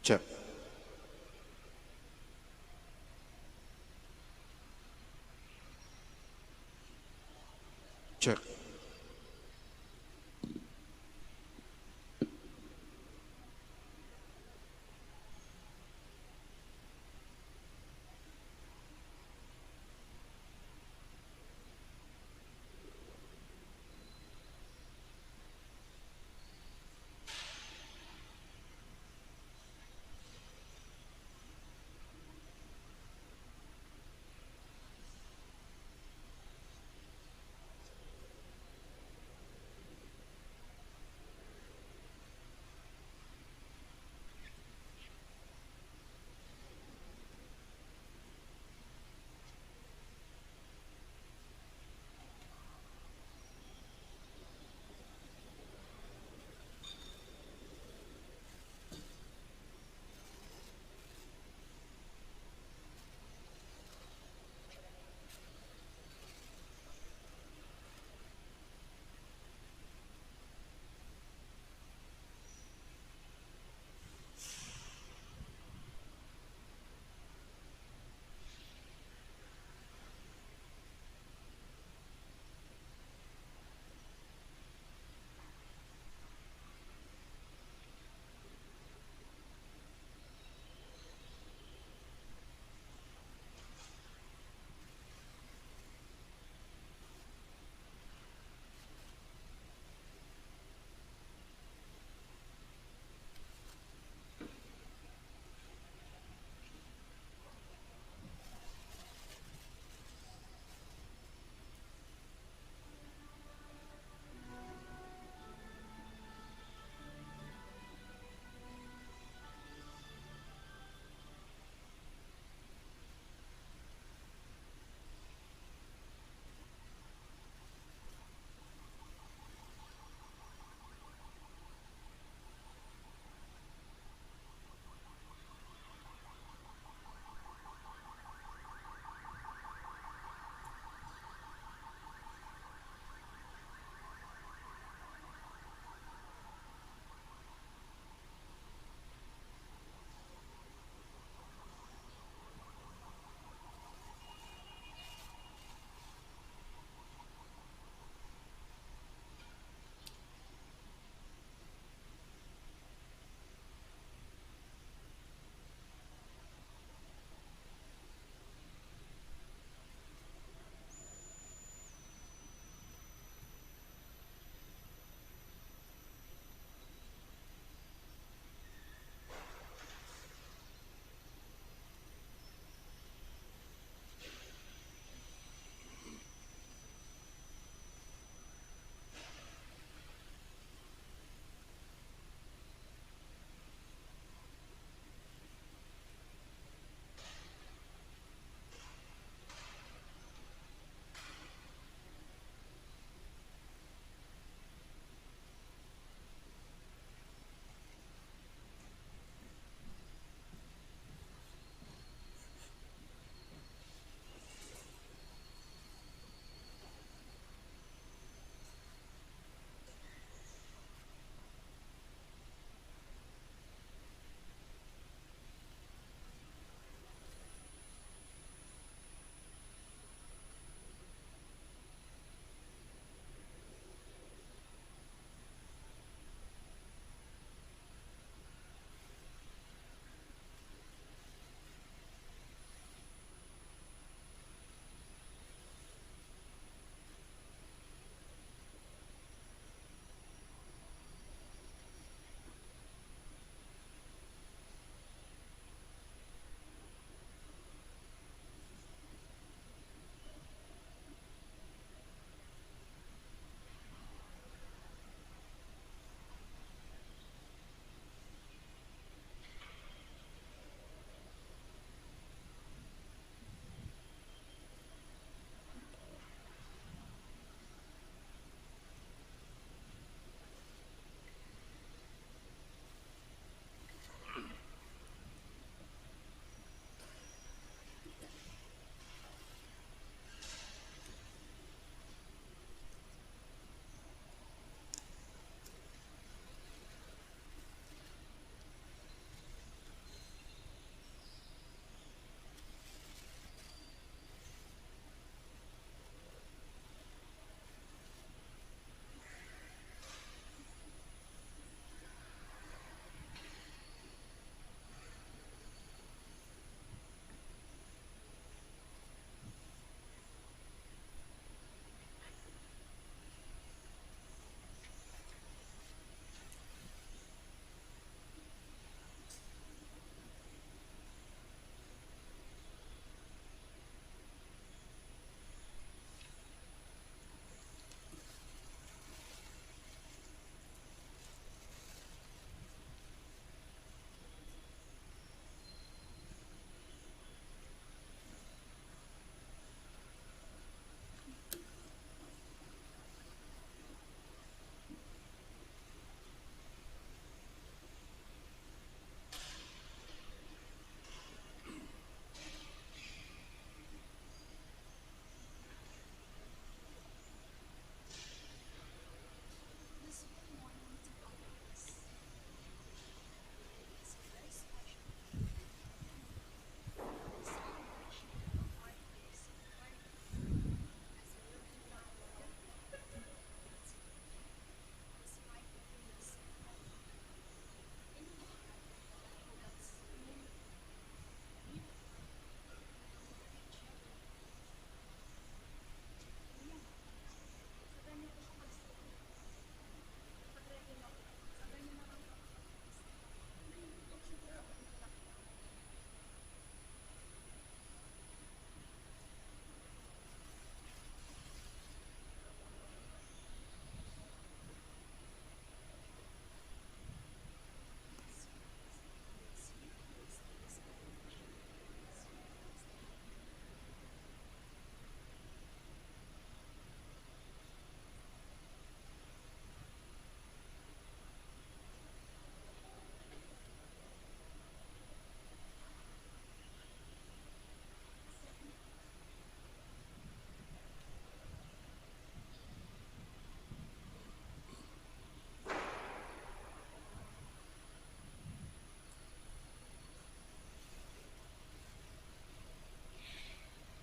Check. Check.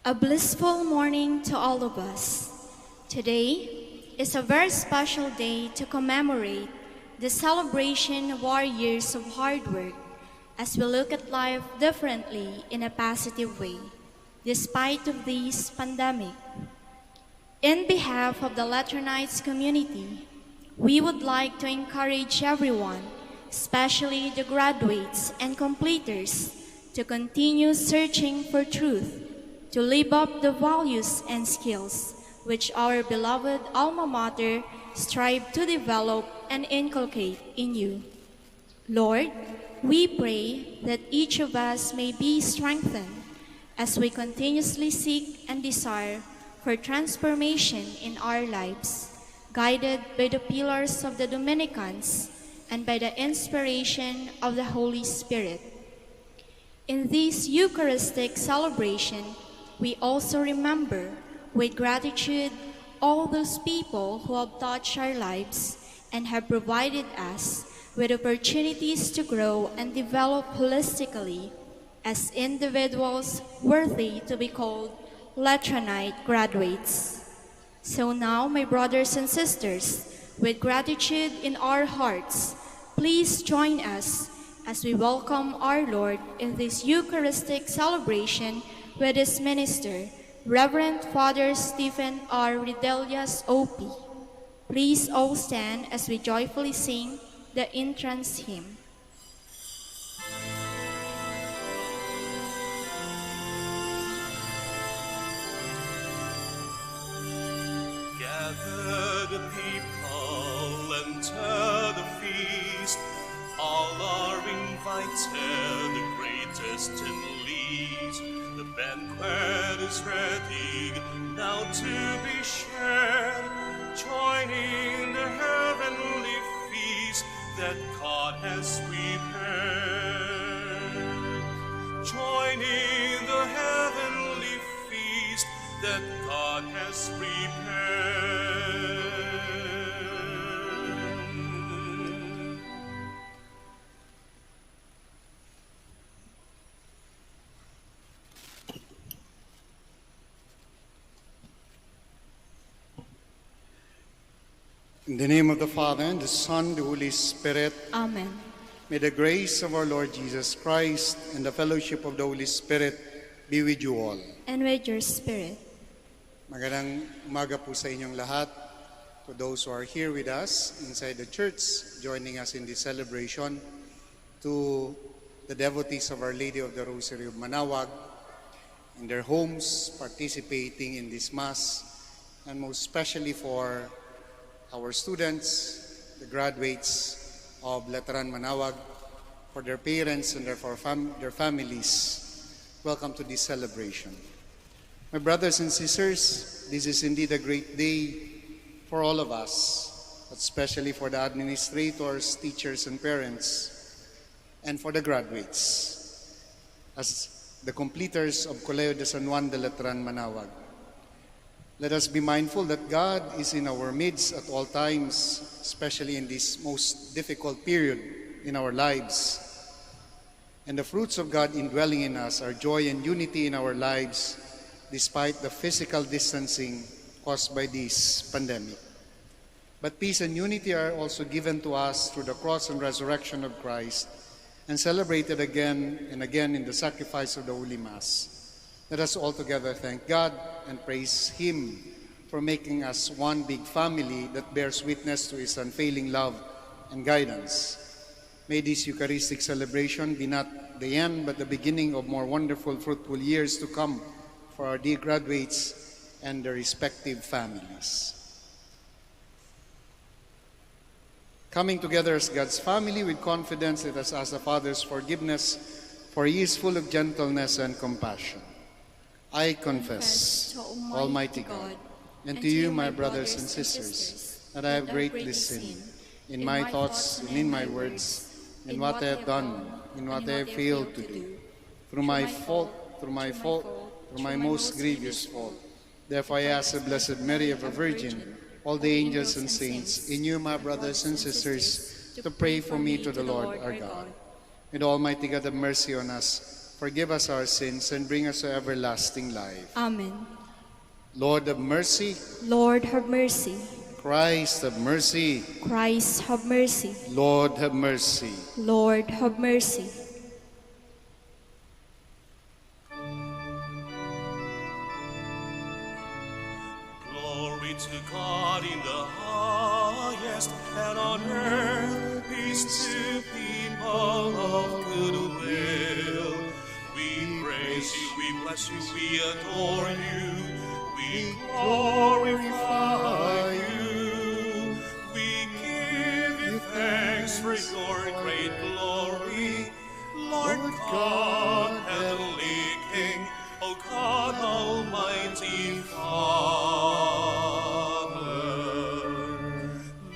A blissful morning to all of us. Today is a very special day to commemorate the celebration of our years of hard work as we look at life differently in a positive way, despite of this pandemic. In behalf of the Laternites community, we would like to encourage everyone, especially the graduates and completers, to continue searching for truth, to live up the values and skills which our beloved alma mater strive to develop and inculcate in you. Lord, we pray that each of us may be strengthened as we continuously seek and desire for transformation in our lives, guided by the pillars of the Dominicans and by the inspiration of the Holy Spirit. In this Eucharistic celebration, we also remember with gratitude all those people who have touched our lives and have provided us with opportunities to grow and develop holistically as individuals worthy to be called Latronite graduates. So now, my brothers and sisters, with gratitude in our hearts, please join us as we welcome our Lord in this Eucharistic celebration with his minister, Reverend Father Stephen R. Ridelias, OP. Please all stand as we joyfully sing the entrance hymn. Gather the people, enter the feast. All are invited, the greatest and least. The banquet is ready, now to be shared, joining the heavenly feast that God has prepared. Joining the heavenly feast that God has prepared. In the name of the Father, and the Son, the Holy Spirit. Amen. May the grace of our Lord Jesus Christ and the fellowship of the Holy Spirit be with you all. And with your spirit. Magandang umaga po sa inyong lahat. To those who are here with us inside the church, joining us in this celebration. To the devotees of Our Lady of the Rosary of Manaoag, in their homes, participating in this Mass, and most especially for our students, the graduates of Lateran Manaoag, for their parents and their families. Welcome to this celebration. My brothers and sisters, this is indeed a great day for all of us, but especially for the administrators, teachers, and parents, and for the graduates, as the completers of Colegio de San Juan de Lateran Manaoag. Let us be mindful that God is in our midst at all times, especially in this most difficult period in our lives. And the fruits of God indwelling in us are joy and unity in our lives, despite the physical distancing caused by this pandemic. But peace and unity are also given to us through the cross and resurrection of Christ, and celebrated again and again in the sacrifice of the Holy Mass. Let us all together thank God and praise Him for making us one big family that bears witness to His unfailing love and guidance. May this Eucharistic celebration be not the end, but the beginning of more wonderful, fruitful years to come for our dear graduates and their respective families. Coming together as God's family with confidence, let us ask the Father's forgiveness, for He is full of gentleness and compassion. I confess to Almighty God and to you, my brothers and sisters, that I have greatly sinned in my thoughts and in my words, in what I have done, in what I have failed to do, through my most grievous fault. Therefore I ask the Blessed Mary, ever Virgin, all the angels and saints, in you, my brothers and sisters, to pray for me to the Lord our God. May the Almighty God have mercy on us, forgive us our sins, and bring us to everlasting life. Amen. Lord have mercy. Lord, have mercy. Christ have mercy. Christ, have mercy. Lord have mercy. Lord, have mercy. Glory to God in the highest, and on earth peace to people of good will. We praise you, we bless you, we adore you, we glorify you. We give you thanks for your great glory, Lord God, heavenly King, O God, Almighty Father.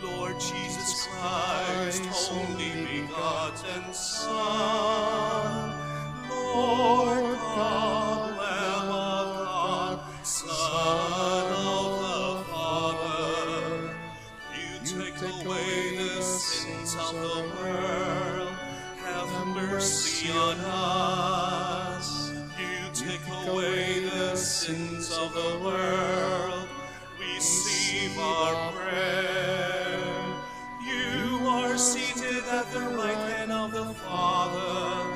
Lord Jesus Christ, only begotten Son, Lord God, Lamb of God, Son of the Father, you take away the sins of the world, have mercy on us. You take away the sins of the world, receive our prayer. You are seated at the right hand of the Father,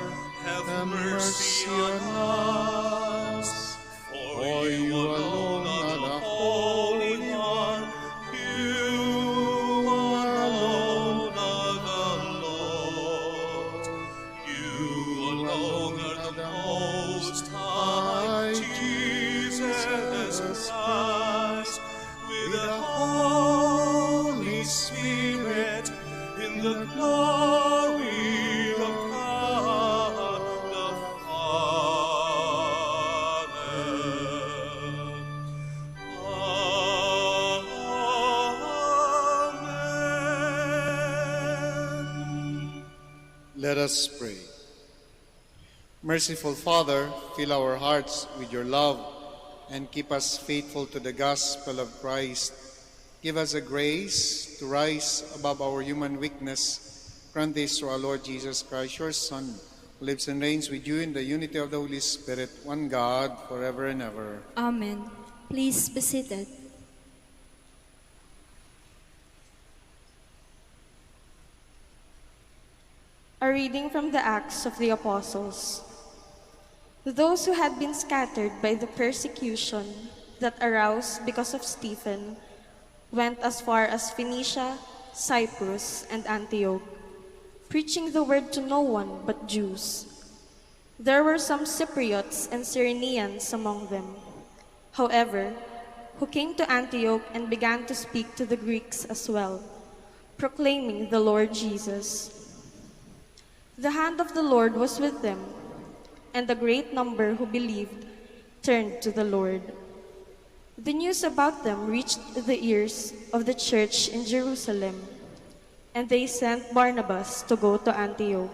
have mercy on us. For you alone are the Holy One, you alone are the Lord, you alone are the Most High, Jesus Christ, with the Holy Spirit, in the glory of God the Father. Amen. Let us pray. Merciful Father, fill our hearts with your love and keep us faithful to the gospel of Christ. Give us a grace to rise above our human weakness. Grant this through our Lord Jesus Christ, your Son, who lives and reigns with you in the unity of the Holy Spirit, one God, forever and ever. Amen. Please be seated. A reading from the Acts of the Apostles. Those who had been scattered by the persecution that arose because of Stephen went as far as Phoenicia, Cyprus, and Antioch, preaching the word to no one but Jews. There were some Cypriots and Cyrenians among them, however, who came to Antioch and began to speak to the Greeks as well, proclaiming the Lord Jesus. The hand of the Lord was with them, and a great number who believed turned to the Lord. The news about them reached the ears of the church in Jerusalem, and they sent Barnabas to go to Antioch.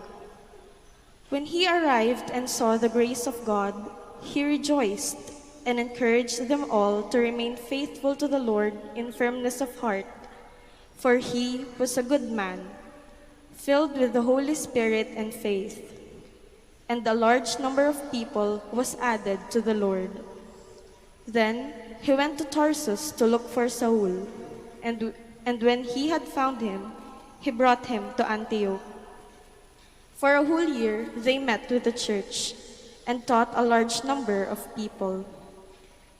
When he arrived and saw the grace of God, he rejoiced and encouraged them all to remain faithful to the Lord in firmness of heart, for he was a good man, filled with the Holy Spirit and faith, and a large number of people was added to the Lord. Then he went to Tarsus to look for Saul, and when he had found him, he brought him to Antioch. For a whole year they met with the church and taught a large number of people.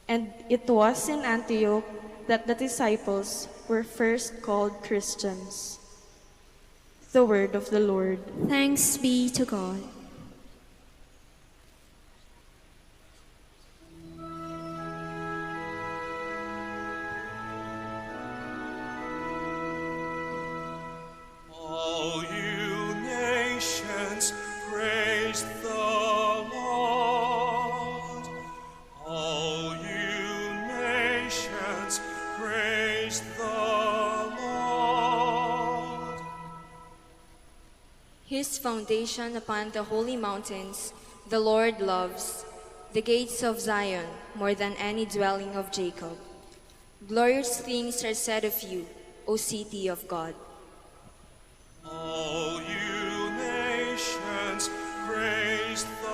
And it was in Antioch that the disciples were first called Christians. The word of the Lord. Thanks be to God. All you nations, praise the Lord. All you nations, praise the Lord. His foundation upon the holy mountains, the Lord loves, the gates of Zion more than any dwelling of Jacob. Glorious things are said of you, O city of God. All you nations, praise the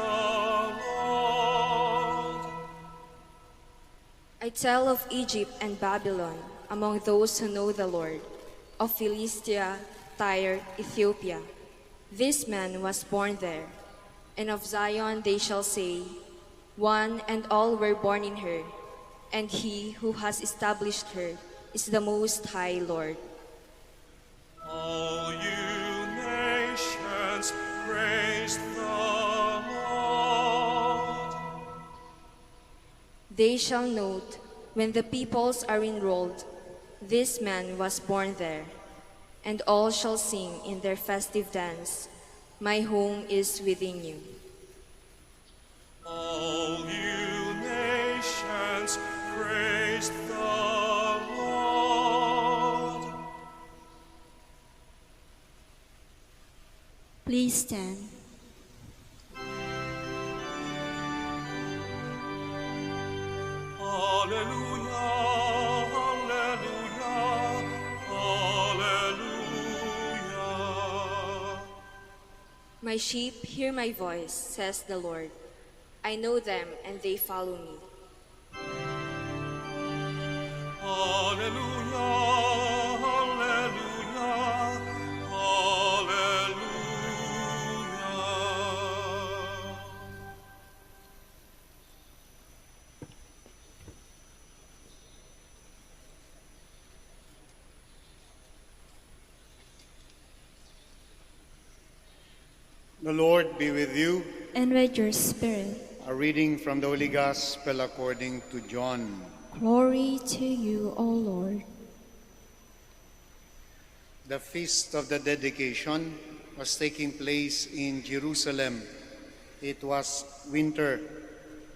I tell of Egypt and Babylon among those who know the Lord, of Philistia, Tyre, Ethiopia. This man was born there, and of Zion they shall say, one and all were born in her, and he who has established her is the Most High Lord. All you nations, praise the Lord. They shall note when the peoples are enrolled, this man was born there, and all shall sing in their festive dance, my home is within you. All you nations, praise the Lord. Please stand. Hallelujah, hallelujah, hallelujah. My sheep hear my voice, says the Lord. I know them and they follow me. Hallelujah, hallelujah, hallelujah. The Lord be with you. And with your spirit. A reading from the Holy Gospel according to John. Glory to you, O Lord. The feast of the dedication was taking place in Jerusalem. It was winter,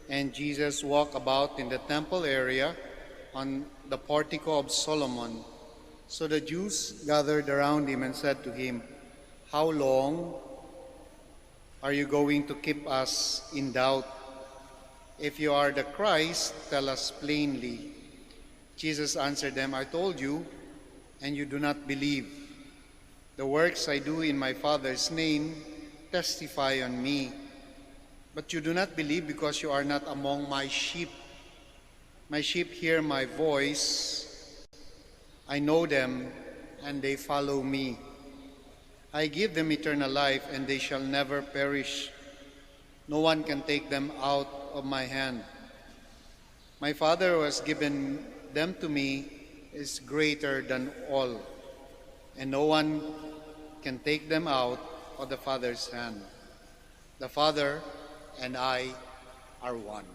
and Jesus walked about in the temple area on the portico of Solomon. So the Jews gathered around him and said to him, "How long are you going to keep us in doubt? If you are the Christ, tell us plainly." Jesus answered them, "I told you, and you do not believe. The works I do in my Father's name testify on me. But you do not believe because you are not among my sheep. My sheep hear my voice. I know them, and they follow me. I give them eternal life, and they shall never perish. No one can take them out of my hand. My Father who has given them to me is greater than all, and no one can take them out of the Father's hand. The Father and I are one."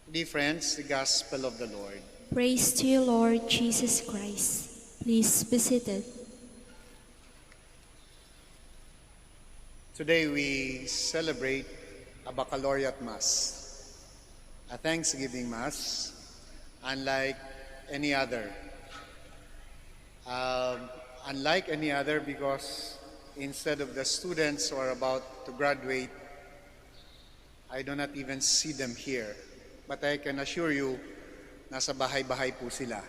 Dear friends, the Gospel of the Lord. Praise to you, Lord Jesus Christ. Please be seated. Today we celebrate a baccalaureate Mass, a Thanksgiving Mass, unlike any other. Unlike any other because instead of the students who are about to graduate, I do not even see them here. But I can assure you, nasa bahay-bahay po sila,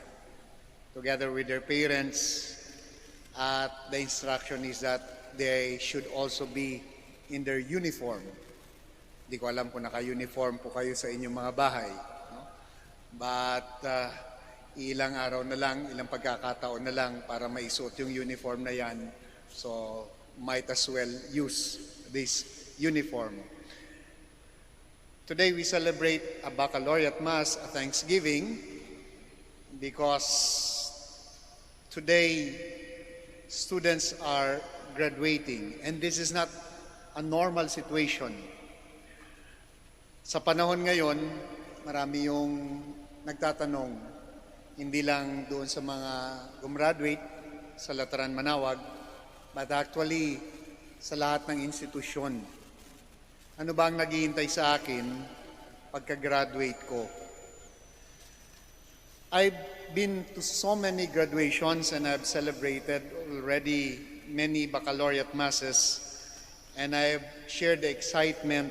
together with their parents, at the instruction is that they should also be in their uniform. Di ko alam kung naka-uniform po kayo sa inyong mga bahay. No? But ilang araw na lang, ilang pagkakataon na lang para maisuot yung uniform na yan. So, might as well use this uniform. Today we celebrate a baccalaureate Mass, a Thanksgiving, because today students are graduating, and this is not a normal situation. Sa panahon ngayon, marami yung nagtatanong, hindi lang doon sa mga gumraduate sa Lateran Manaoag, but actually sa lahat ng institusyon. Ano ba ang naghihintay sa akin pagka-graduate ko? I've been to so many graduations and I've celebrated already many baccalaureate masses, and I've shared the excitement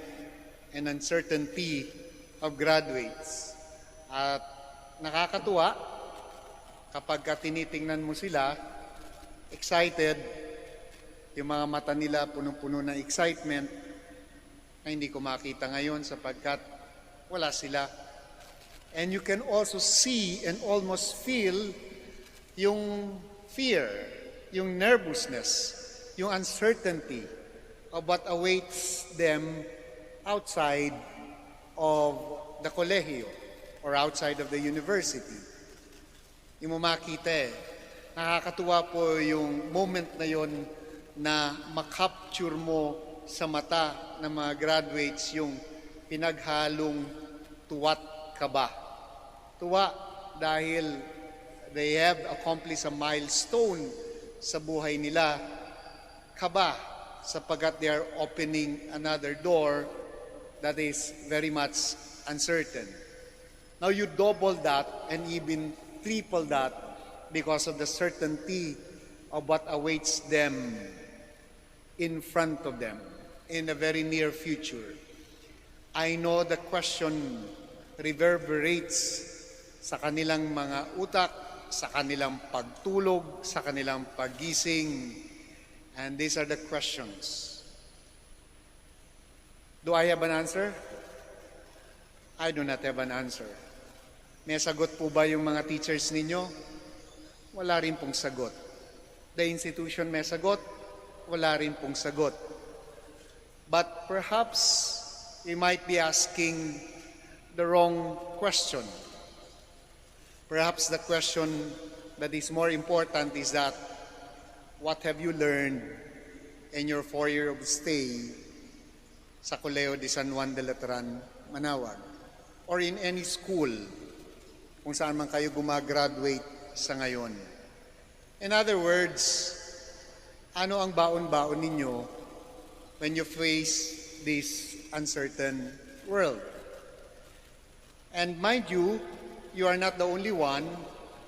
and uncertainty of graduates. At nakakatuwa kapag tinitingnan mo sila, excited, yung mga mata nila punong-puno ng excitement, na hindi ko makita ngayon sapagkat wala sila. And you can also see and almost feel yung fear, yung nervousness, yung uncertainty of what awaits them outside of the kolehiyo or outside of the university. Yung mo makita nakakatuwa po yung moment na yon na makapture mo sa mata ng mga graduates yung pinaghalong tuwa't kaba. Tuwa dahil they have accomplished a milestone sa buhay nila. Kaba sapagkat they are opening another door that is very much uncertain. Now you double that and even triple that because of the certainty of what awaits them in front of them in the very near future. I know the question reverberates sa kanilang mga utak, sa kanilang pagtulog, sa kanilang paggising. And these are the questions. Do I have an answer? I do not have an answer. May sagot po ba yung mga teachers ninyo? Wala rin pong sagot. The institution may sagot? Wala rin pong sagot. But perhaps we might be asking the wrong question. Perhaps the question that is more important is that, what have you learned in your 4 year of stay sa Colegio de San Juan de Latran, Manaoag, or in any school kung saan man kayo gumagraduate sa ngayon? In other words, ano ang baon-baon ninyo when you face this uncertain world? And mind you, you are not the only one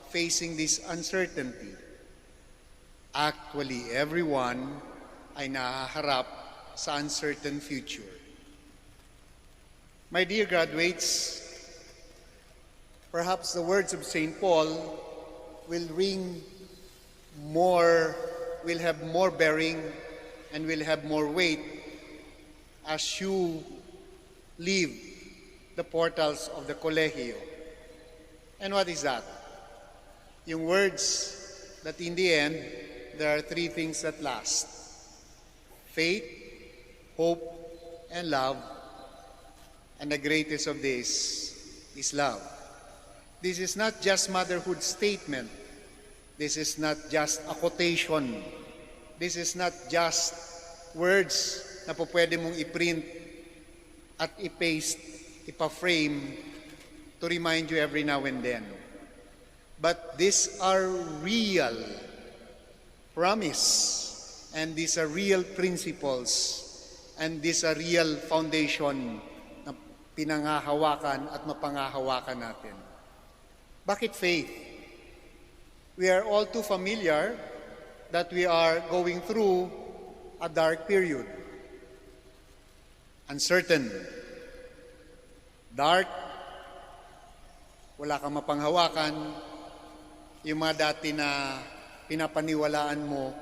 facing this uncertainty. Actually, everyone ay nahaharap sa uncertain future. My dear graduates, perhaps the words of St. Paul will have more bearing and will have more weight as you leave the portals of the kolehiyo. And what is that? Yung words that in the end, there are 3 things that last: faith, hope, and love. And the greatest of these is love. This is not just motherhood statement. This is not just a quotation. This is not just words na po pwede mong i-print at i-paste, ipa-frame to remind you every now and then. But these are real promise, and these are real principles, and these are real foundation na pinangahawakan at mapangahawakan natin. Bakit faith? We are all too familiar that we are going through a dark period. Uncertain. Dark. Wala kang mapanghawakan. Yung mga dati na pinapaniwalaan mo,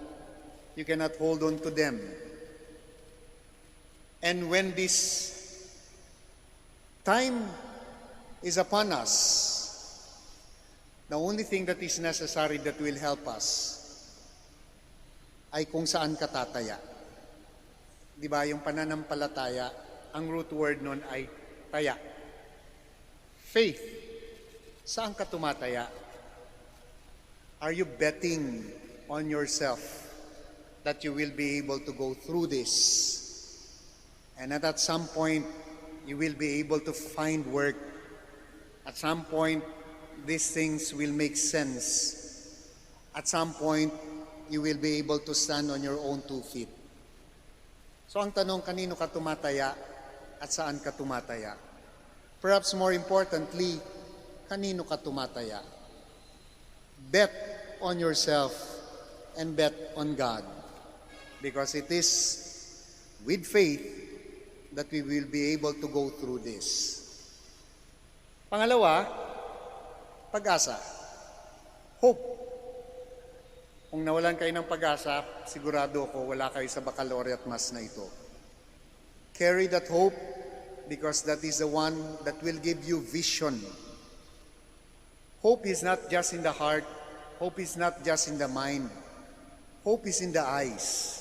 you cannot hold on to them. And when this time is upon us, the only thing that is necessary that will help us ay kung saan ka tataya. Di ba, yung pananampalataya, ang root word nun ay taya. Faith. Saan ka tumataya? Are you betting on yourself that you will be able to go through this? And at some point, you will be able to find work. At some point, these things will make sense. At some point, you will be able to stand on your own 2 feet. So ang tanong, kanino ka tumataya at saan ka tumataya? Perhaps more importantly, kanino ka tumataya? Bet on yourself and bet on God. Because it is with faith that we will be able to go through this. Pangalawa, pag-asa. Hope. Kung nawalan kayo ng pag-asa, sigurado ako wala kayo sa baccalaureate mass na ito. Carry that hope because that is the one that will give you vision Hope is not just in the heart. Hope is not just in the mind. Hope is in the eyes.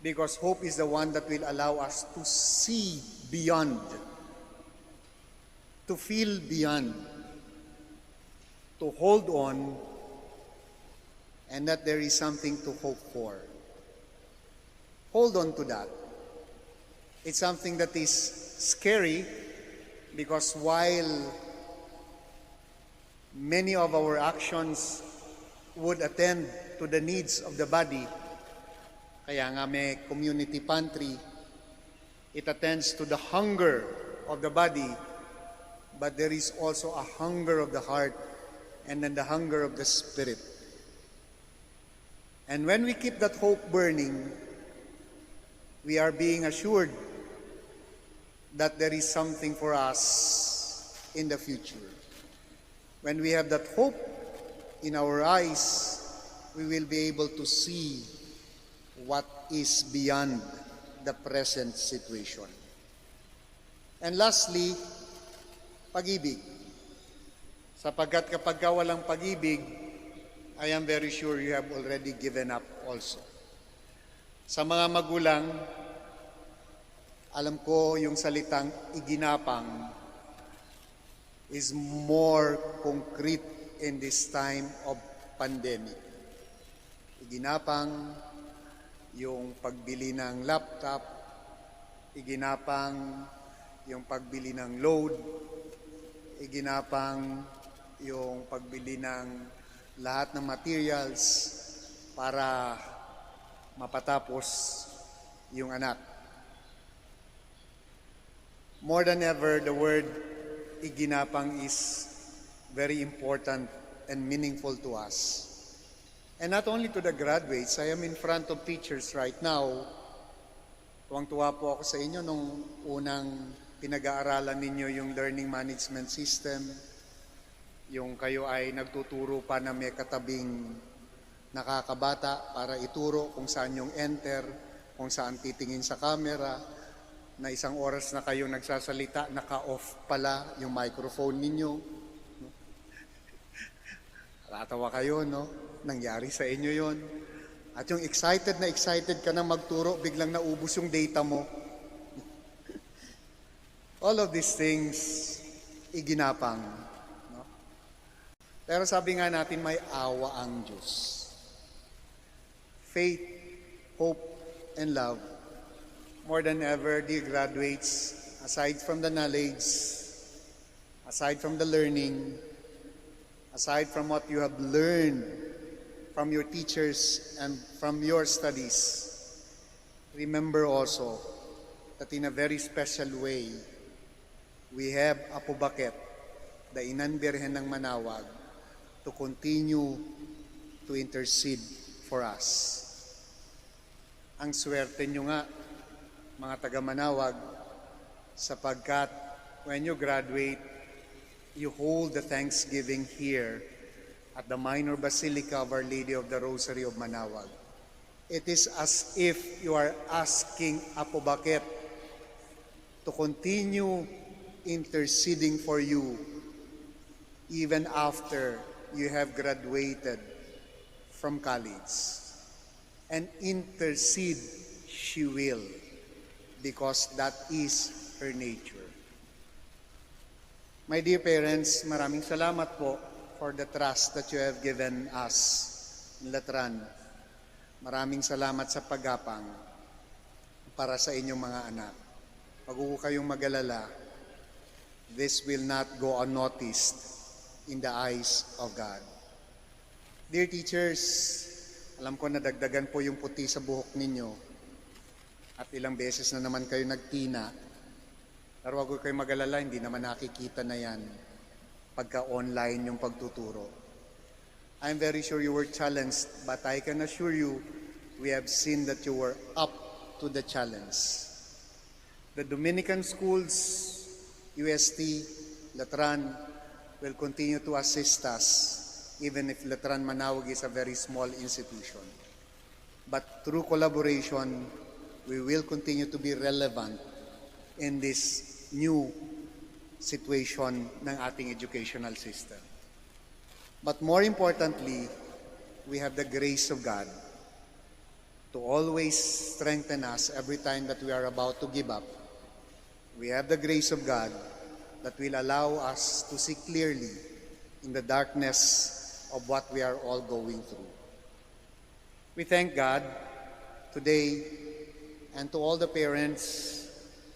Because hope is the one that will allow us to see beyond, to feel beyond, to hold on, and that there is something to hope for. Hold on to that. It's something that is scary because while many of our actions would attend to the needs of the body, kaya nga may community pantry, it attends to the hunger of the body, but there is also a hunger of the heart and then the hunger of the spirit. And when we keep that hope burning, we are being assured that there is something for us in the future. When we have that hope in our eyes, we will be able to see what is beyond the present situation. And lastly, pag-ibig. Sapagkat kapag walang pag-ibig, I am very sure you have already given up also. Sa mga magulang, alam ko yung salitang iginapang is more concrete in this time of pandemic. Iginapang yung pagbili ng laptop, iginapang yung pagbili ng load, iginapang yung pagbili ng lahat ng materials para mapatapos yung anak. More than ever, the word iginapang is very important and meaningful to us. And not only to the graduates, I am in front of teachers right now. Tuwang-tuwa po ako sa inyo nung unang pinag-aaralan ninyo yung learning management system, yung kayo ay nagtuturo pa na may katabing nakakabata para ituro kung saan yung enter, kung saan titingin sa camera, na isang oras na kayo nagsasalita, naka-off pala yung microphone ninyo. Tatawa kayo, no? Nangyari sa inyo yon. At yung excited ka na magturo, biglang naubos yung data mo. All of these things, iginapang. No? Pero sabi nga natin, may awa ang Diyos. Faith, hope, and love. More than ever, dear graduates, aside from the knowledge, aside from the learning, aside from what you have learned from your teachers and from your studies, remember also that in a very special way, we have Apo Baket, the Inan Birhen ng Manaoag, to continue to intercede for us. Ang swerte nyo nga, mga taga-Manaoag, sapagkat when you graduate, you hold the Thanksgiving here at the Minor Basilica of Our Lady of the Rosary of Manaoag. It is as if you are asking Apo Baket to continue interceding for you even after you have graduated from college. And intercede she will, because that is her nature. My dear parents, maraming salamat po for the trust that you have given us in Latran. Maraming salamat sa paggapang para sa inyong mga anak. Pag huwag kayong mag-alala, this will not go unnoticed in the eyes of God. Dear teachers, alam ko nadagdagan po yung puti sa buhok ninyo at ilang beses na naman kayo nagtina. Pero huwag kayong mag-alala, hindi naman nakikita na yan pagka-online yung pagtuturo. I'm very sure you were challenged, but I can assure you, we have seen that you were up to the challenge. The Dominican schools, UST, Latran, will continue to assist us, even if Latran Manaoag is a very small institution. But through collaboration, we will continue to be relevant in this new situation ng ating educational system. But more importantly, we have the grace of God to always strengthen us every time that we are about to give up. We have the grace of God that will allow us to see clearly in the darkness of what we are all going through. We thank God today and to all the parents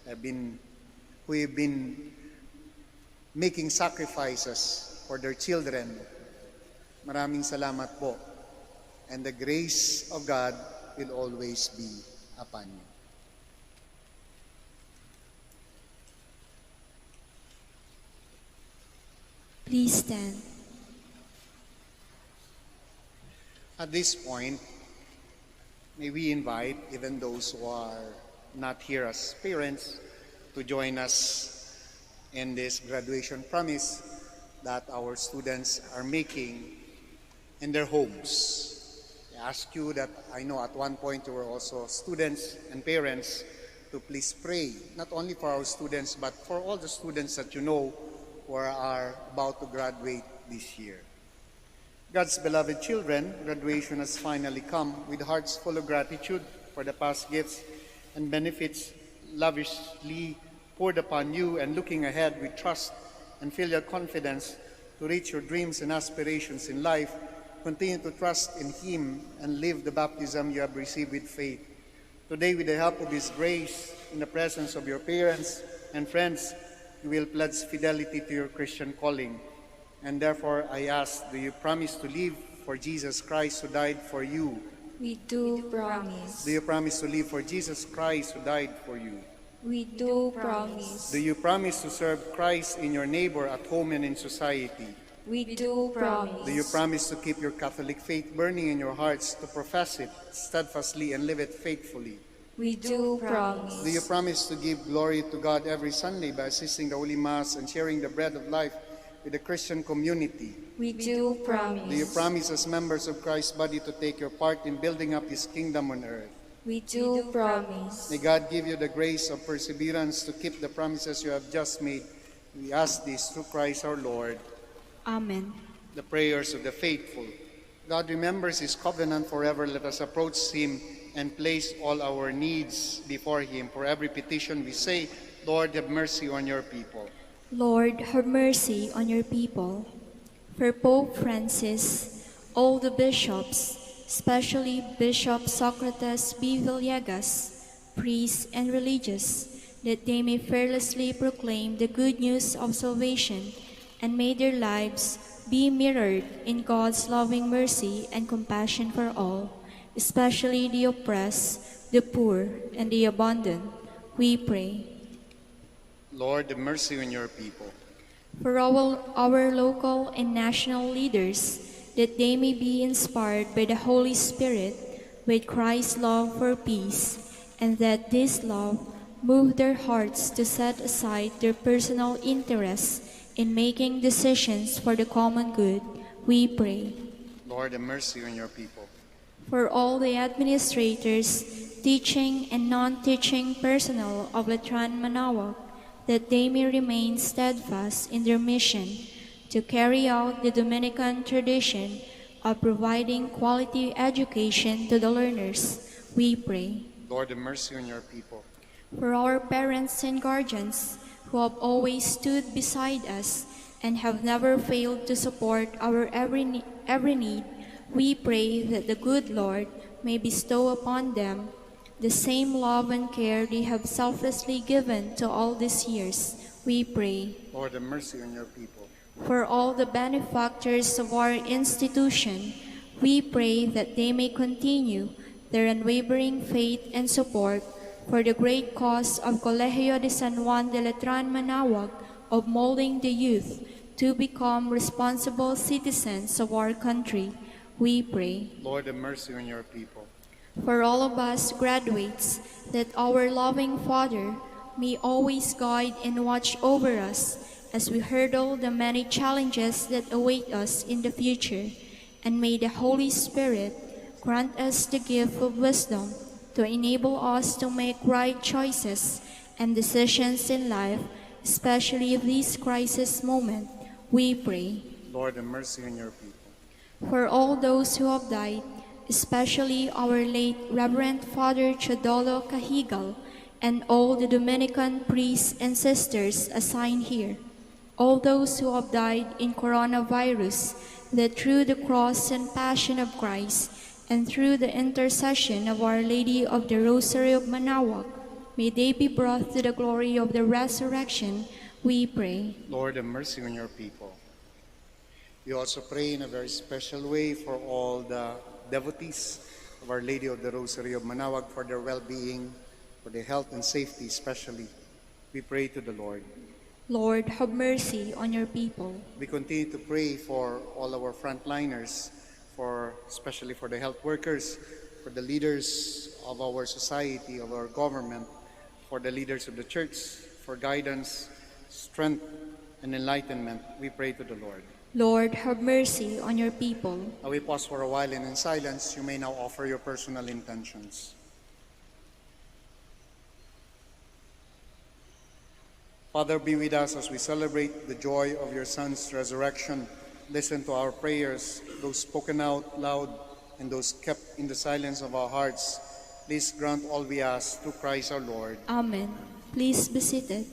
who have been making sacrifices for their children. Maraming salamat po. And the grace of God will always be upon you. Please stand. At this point, may we invite even those who are not here as parents to join us in this graduation promise that our students are making in their homes. I ask you that I know at one point you were also students and parents to please pray, not only for our students, but for all the students that you know who are about to graduate this year. God's beloved children, graduation has finally come with hearts full of gratitude for the past gifts and benefits lavishly poured upon you, and looking ahead with trust and filial confidence to reach your dreams and aspirations in life. Continue to trust in Him and live the baptism you have received with faith. Today, with the help of His grace, in the presence of your parents and friends, you will pledge fidelity to your Christian calling. And therefore, I ask, do you promise to live for Jesus Christ who died for you? We do promise. Do you promise to live for Jesus Christ who died for you? We do promise. Do you promise to serve Christ in your neighbor at home and in society? We do promise. Do you promise to keep your Catholic faith burning in your hearts, to profess it steadfastly and live it faithfully? We do promise. Do you promise to give glory to God every Sunday by assisting the Holy Mass and sharing the bread of life with the Christian community? We do promise. Do you promise as members of Christ's body to take your part in building up His kingdom on earth? We do promise. May God give you the grace of perseverance to keep the promises you have just made. We ask this through Christ our Lord. Amen. The prayers of the faithful. God remembers His covenant forever. Let us approach Him and place all our needs before Him. For every petition we say, Lord, have mercy on your people. Lord, have mercy on your people. For Pope Francis, all the bishops, especially Bishop Socrates B. Villegas, priests and religious, that they may fearlessly proclaim the good news of salvation, and may their lives be mirrored in God's loving mercy and compassion for all, especially the oppressed, the poor, and the abandoned, we pray. Lord, have mercy on your people. For our local and national leaders, that they may be inspired by the Holy Spirit with Christ's love for peace, and that this love move their hearts to set aside their personal interests in making decisions for the common good, we pray. Lord, have mercy on your people. For all the administrators, teaching and non-teaching personnel of Letran Manaoag, that they may remain steadfast in their mission to carry out the Dominican tradition of providing quality education to the learners, we pray. Lord, have mercy on your people. For our parents and guardians, who have always stood beside us and have never failed to support our every need, we pray that the good Lord may bestow upon them the same love and care they have selflessly given to all these years, we pray. Lord, have mercy on your people. For all the benefactors of our institution, we pray that they may continue their unwavering faith and support for the great cause of Colegio de San Juan de Letran Manaoag of molding the youth to become responsible citizens of our country, we pray. Lord, have mercy on your people. For all of us graduates, that our loving Father may always guide and watch over us as we hurdle the many challenges that await us in the future, and may the Holy Spirit grant us the gift of wisdom to enable us to make right choices and decisions in life, especially in this crisis moment, we pray. Lord, have mercy on your people. For all those who have died, especially our late Reverend Father Chodolo Cahigal, and all the Dominican priests and sisters assigned here, all those who have died in coronavirus, that through the cross and passion of Christ, and through the intercession of Our Lady of the Rosary of Manaoag, may they be brought to the glory of the resurrection, we pray. Lord, have mercy on your people. We also pray in a very special way for all the devotees of Our Lady of the Rosary of Manaoag, for their well-being, for their health and safety especially. We pray to the Lord. Lord, have mercy on your people. We continue to pray for all our frontliners, especially for the health workers, for the leaders of our society, of our government, for the leaders of the church, for guidance, strength, and enlightenment. We pray to the Lord. Lord, have mercy on your people. Now we pause for a while, and in silence, you may now offer your personal intentions. Father, be with us as we celebrate the joy of your Son's resurrection. Listen to our prayers, those spoken out loud and those kept in the silence of our hearts. Please grant all we ask through Christ our Lord. Amen. Please be seated.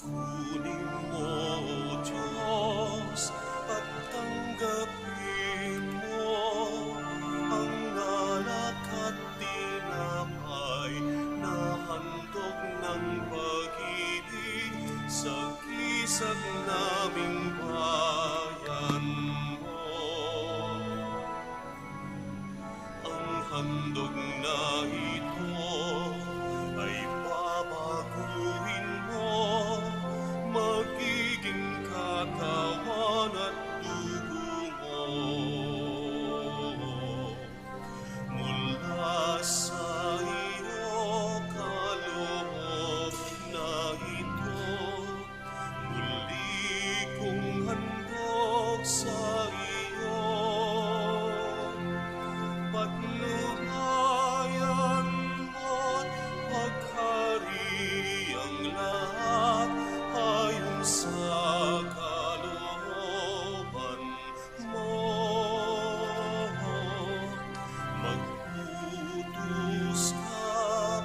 Kunin mo, Diyos, at tanggapin mo ang alak at tinapay na handog ng pag-ibig sa kisag naming bayan mo. Ang handog na ito ay babaguhin mo, magiging katawan at dugo mo. Mula sa iyo kaloob na ito, muli kong handog sa iyo. Patnubayan mo't paghariang lahat ayon sa kalooban mo. Magputus ka,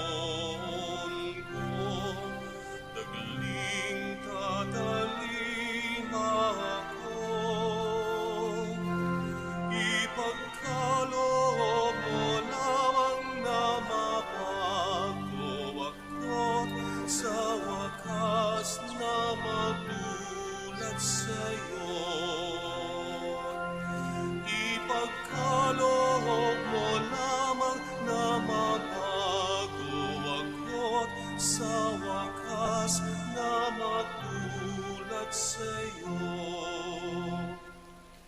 Panginoon ko, dagling tatalima ako. Ipagkaloob mo lamang na mabago ako sa wakas na matulad sa'yo. Ipagkaloob mo lamang na mabago ako sa wakas na matulad sa'yo.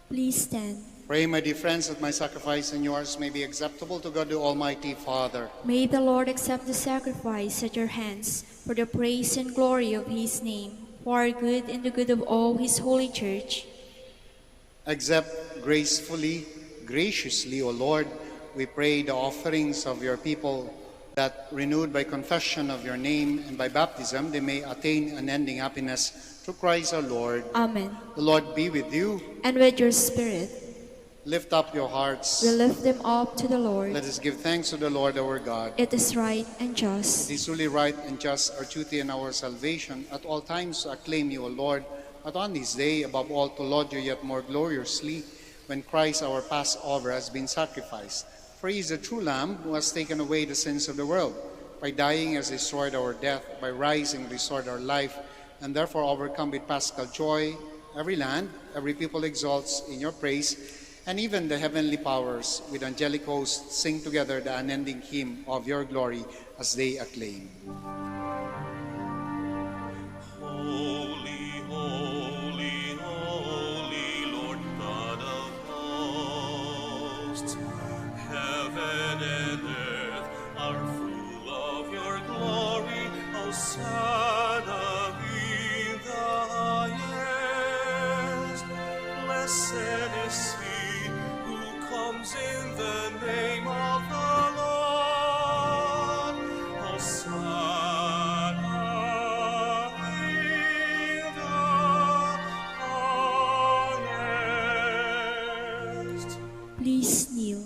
Please stand. Pray, my dear friends, that my sacrifice and yours may be acceptable to God the Almighty Father. May the Lord accept the sacrifice at your hands for the praise and glory of his name, for our good and the good of all his holy church. Accept gracefully, graciously, O Lord, we pray the offerings of your people, that renewed by confession of your name and by baptism, they may attain unending happiness through Christ our Lord. Amen. The Lord be with you. And with your spirit, Lift up your hearts. we lift them up to the Lord. Let us give thanks to the Lord our God. It is right and just. It is truly right and just, our duty and our salvation, at all times to acclaim you, O Lord, but on this day, above all, to laud you yet more gloriously, when Christ our Passover has been sacrificed. For he is the true Lamb who has taken away the sins of the world. By dying has destroyed our death, by rising restored our life, and therefore overcome with paschal joy, every land, every people exalts in your praise, and even the heavenly powers with angelic hosts sing together the unending hymn of your glory as they acclaim. Holy, holy, holy, Lord God of hosts, heaven and earth are full of your glory. Hosanna in the highest. Blessed is he who comes in the name Please kneel.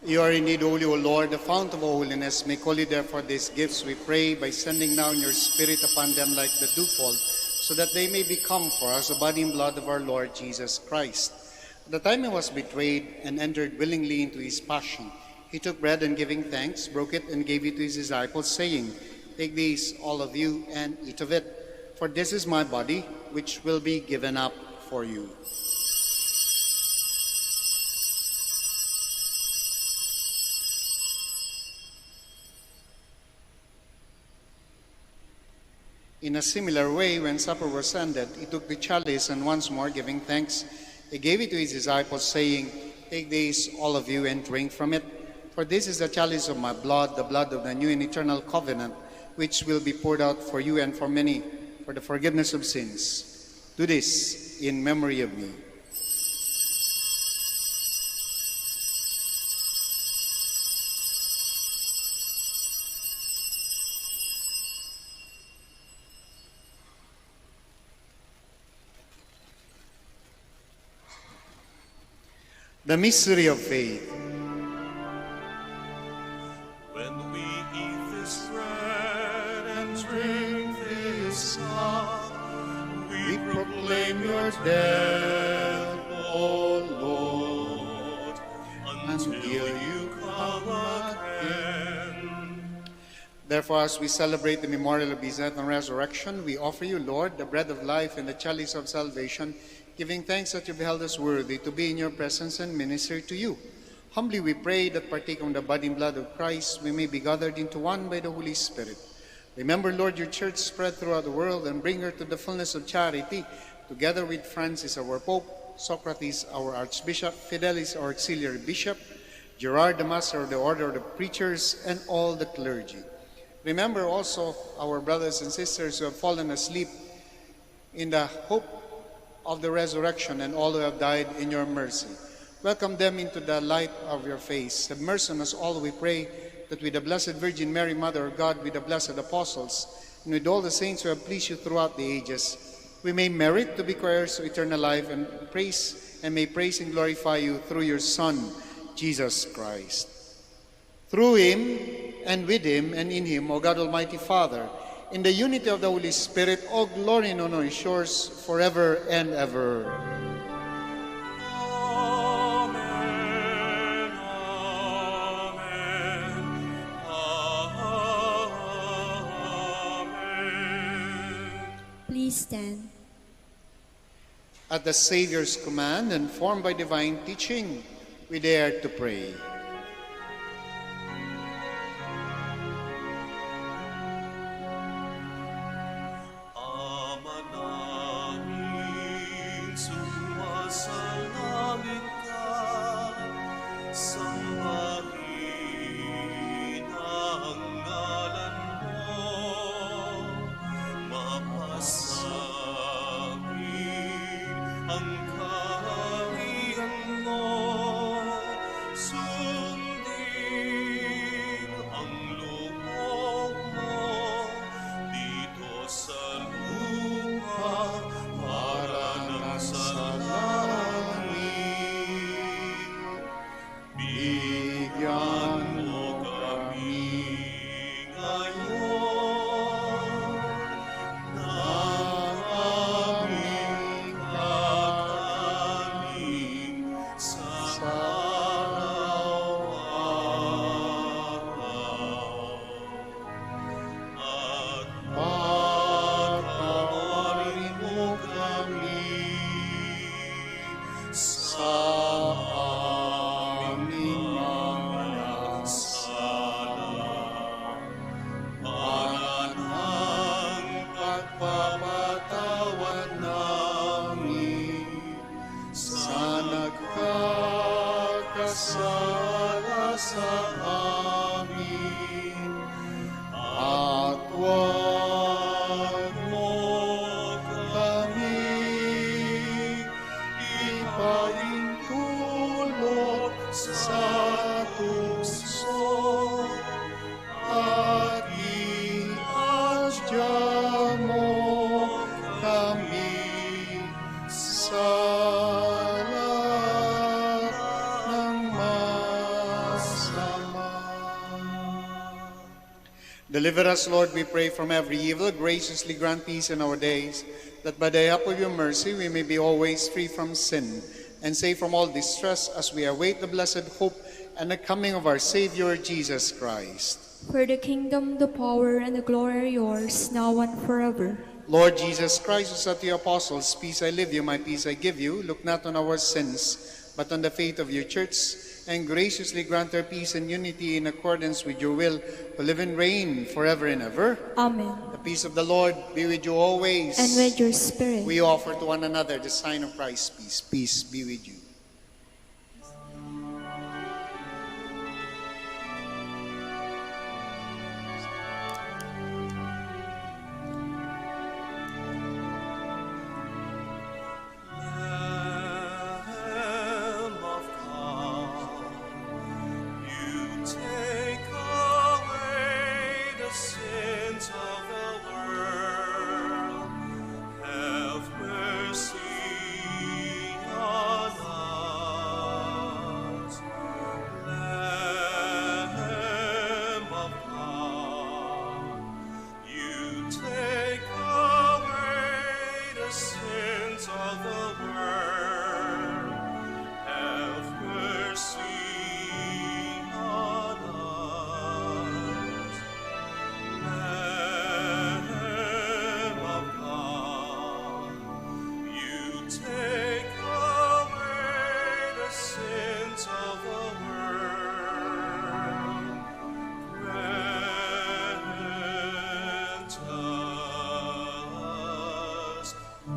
You are indeed holy, O Lord, the fount of all holiness. Make holy therefore these gifts, we pray, by sending down your Spirit upon them like the dewfall, so that they may become for us the body and blood of our Lord Jesus Christ. At the time he was betrayed and entered willingly into his passion, he took bread and giving thanks, broke it and gave it to his disciples, saying, "Take these, all of you, and eat of it, for this is my body, which will be given up for you." In a similar way, when supper was ended, he took the chalice, and once more giving thanks, he gave it to his disciples, saying, "Take this, all of you, and drink from it. For this is the chalice of my blood, the blood of the new and eternal covenant, which will be poured out for you and for many, for the forgiveness of sins. Do this in memory of me." The mystery of faith. When we eat this bread and drink this cup, we proclaim your death, O Lord, until you come again. Therefore, as we celebrate the memorial of his death and resurrection, we offer you, Lord, the bread of life and the chalice of salvation, giving thanks that you beheld us worthy to be in your presence and minister to you. Humbly we pray that, partaking of the body and blood of Christ, we may be gathered into one by the Holy Spirit. Remember, Lord, your church spread throughout the world, and bring her to the fullness of charity, together with Francis, our Pope, Socrates, our Archbishop, Fidelis, our Auxiliary Bishop, Gerard, the Master of the Order of the Preachers, and all the clergy. Remember also our brothers and sisters who have fallen asleep in the hope of the resurrection, and all who have died in your mercy. Welcome them into the light of your face. Have mercy on us all, we pray, that with the Blessed Virgin Mary, Mother of God, with the blessed apostles, and with all the saints who have pleased you throughout the ages, we may merit to be heirs of eternal life, and may praise and glorify you through your Son, Jesus Christ. Through him, and with him, and in him, O God Almighty Father, in the unity of the Holy Spirit, all glory and honor is yours forever and ever. Amen, amen, amen. Please stand. At the Savior's command, and formed by divine teaching, we dare to pray. Ang kaharian mo, Deliver us, Lord, we pray, from every evil. Graciously grant peace in our days, that by the help of your mercy we may be always free from sin and safe from all distress as we await the blessed hope and the coming of our Savior, Jesus Christ. For the kingdom, the power, and the glory are yours, now and forever. Lord Jesus Christ, who said to your apostles, "Peace I leave you, my peace I give you," look not on our sins, but on the faith of your church, and graciously grant her peace and unity in accordance with your will, who live and reign forever and ever. Amen. The peace of the Lord be with you always. And with your spirit. We offer to one another the sign of Christ's peace. Peace be with you. Lamb of God, you take away the sins of the world. Have mercy on us. Lamb of God, you take away the sins of the world. Have mercy on us. Lamb of God, you take away the sins of the world. Grant us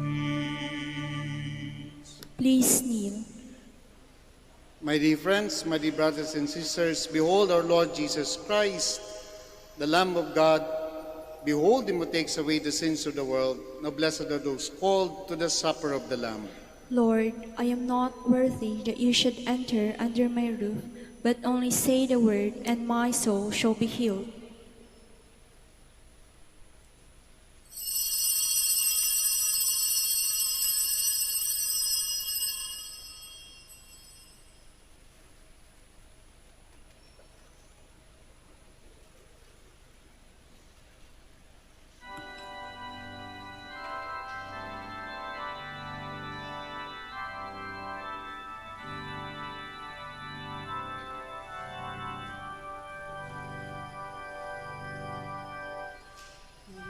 peace. Please kneel. My dear friends, my dear brothers and sisters, behold our Lord Jesus Christ, the Lamb of God. Behold him who takes away the sins of the world. Now blessed are those called to the supper of the Lamb. Lord, I am not worthy that you should enter under my roof, but only say the word, and my soul shall be healed.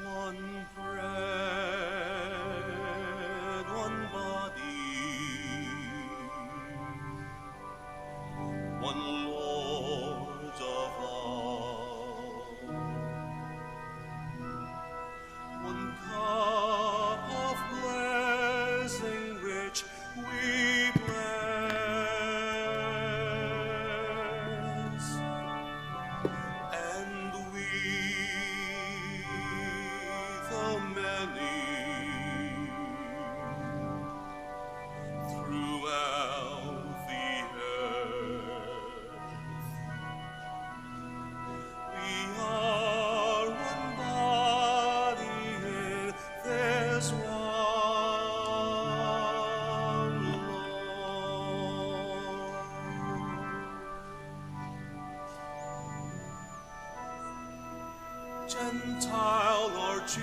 One bread, one body, one Lord of all, one cup of blessing which we bless, and we, the many, throughout the earth, we are one body in this one Lord. Gentile or Jew,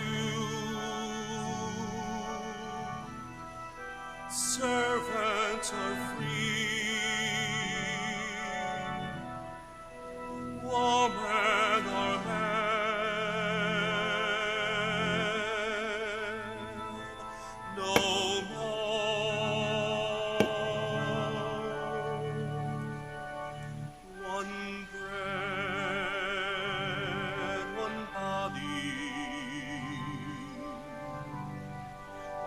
servant or free, woman or man, no more. One bread, one body,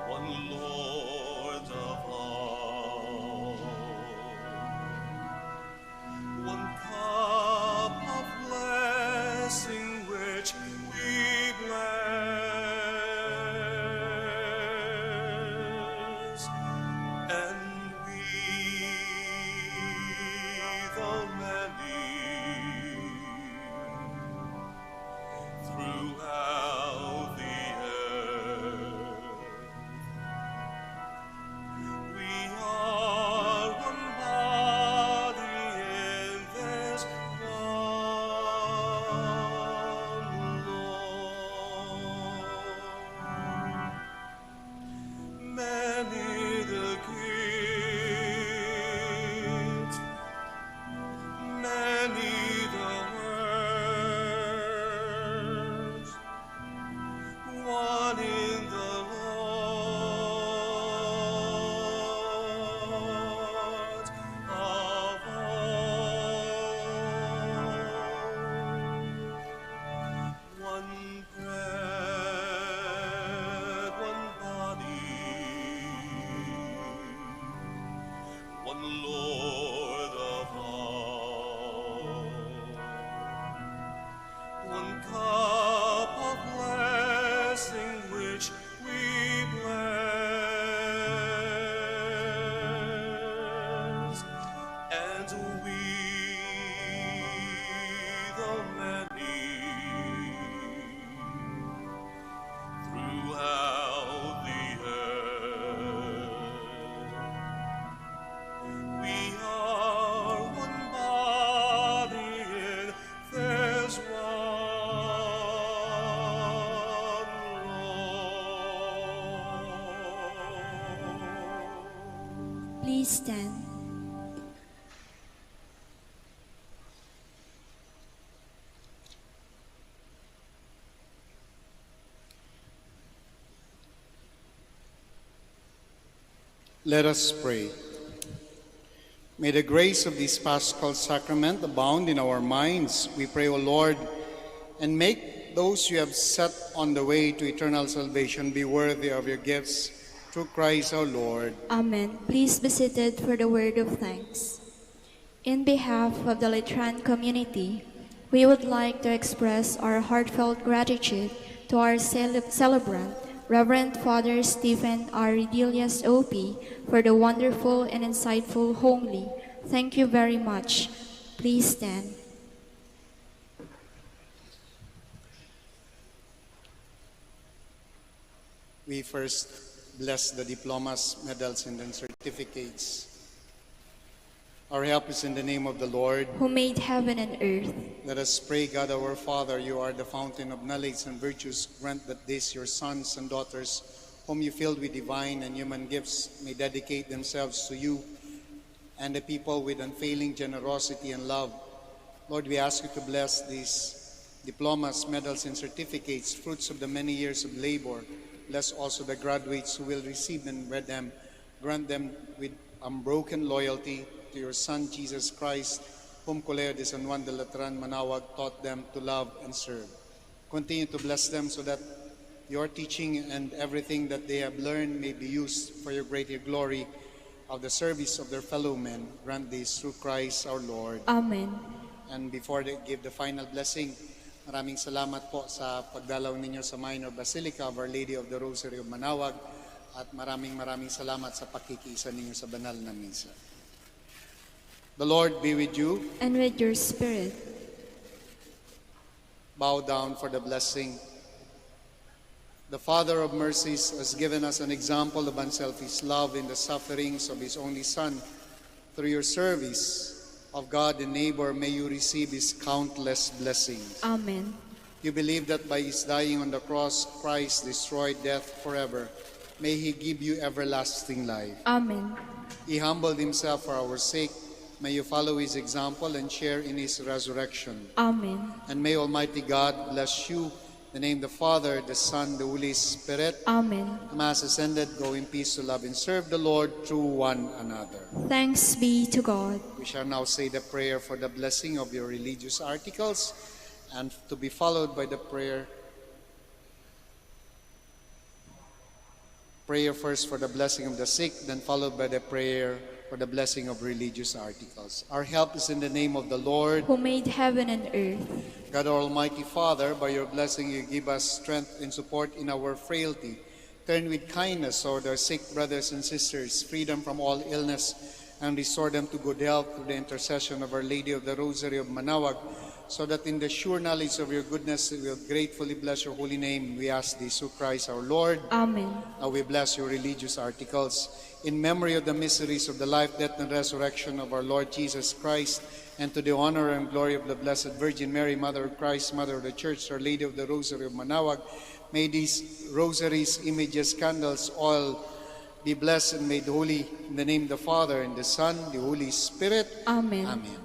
one Lord of all. Please stand. Let us pray. May the grace of this Paschal Sacrament abound in our minds, we pray, O Lord, and make those you have set on the way to eternal salvation be worthy of your gifts, through Christ our Lord. Amen. Please be seated for the word of thanks. In behalf of the Lutheran community, we would like to express our heartfelt gratitude to our celebrant, Reverend Father Stephen R. Redilius OP, for the wonderful and insightful homily. Thank you very much. Please stand. We first bless the diplomas, medals, and then certificates. Our help is in the name of the Lord, who made heaven and earth. Let us pray. God our Father, you are the fountain of knowledge and virtues. Grant that these your sons and daughters, whom you filled with divine and human gifts, may dedicate themselves to you and the people with unfailing generosity and love. Lord, we ask you to bless these diplomas, medals, and certificates, fruits of the many years of labor. Bless also the graduates who will receive them, read them. Grant them with unbroken loyalty to your Son, Jesus Christ, whom Colegio de San Juan de Latran, Manaoag, taught them to love and serve. Continue to bless them so that your teaching and everything that they have learned may be used for your greater glory of the service of their fellow men. Grant this through Christ our Lord. Amen. And before they give the final blessing, maraming salamat po sa pagdalaw ninyo sa Minor Basilica of Our Lady of the Rosary of Manaoag, at maraming salamat sa pakikiisa ninyo sa banal na misa. The Lord be with you. And with your spirit. Bow down for the blessing. The Father of mercies has given us an example of unselfish love in the sufferings of His only Son. Through your service of God and neighbor, may you receive His countless blessings. Amen. You believe that by His dying on the cross, Christ destroyed death forever. May He give you everlasting life. Amen. He humbled Himself for our sake. May you follow His example and share in His resurrection. Amen. And may Almighty God bless you. In the name of the Father, the Son, the Holy Spirit. Amen. The Mass is ended. Go in peace to love and serve the Lord through one another. Thanks be to God. We shall now say the prayer for the blessing of your religious articles, and to be followed by the prayer first for the blessing of the sick, then followed by the prayer for the blessing of religious articles. Our help is in the name of the Lord, who made heaven and earth. God our Almighty Father, by your blessing you give us strength and support in our frailty. Turn with kindness toward our sick brothers and sisters, freedom from all illness, and restore them to good health through the intercession of Our Lady of the Rosary of Manaoag, so that in the sure knowledge of your goodness we will gratefully bless your holy name. We ask this through Christ our Lord. Amen. Now we bless your religious articles in memory of the mysteries of the life, death, and resurrection of our Lord Jesus Christ, and to the honor and glory of the Blessed Virgin Mary, Mother of Christ, Mother of the Church, Our Lady of the Rosary of Manaoag. May these rosaries, images, candles, oil be blessed and made holy in the name of the Father, and the Son, the Holy Spirit. Amen. Amen.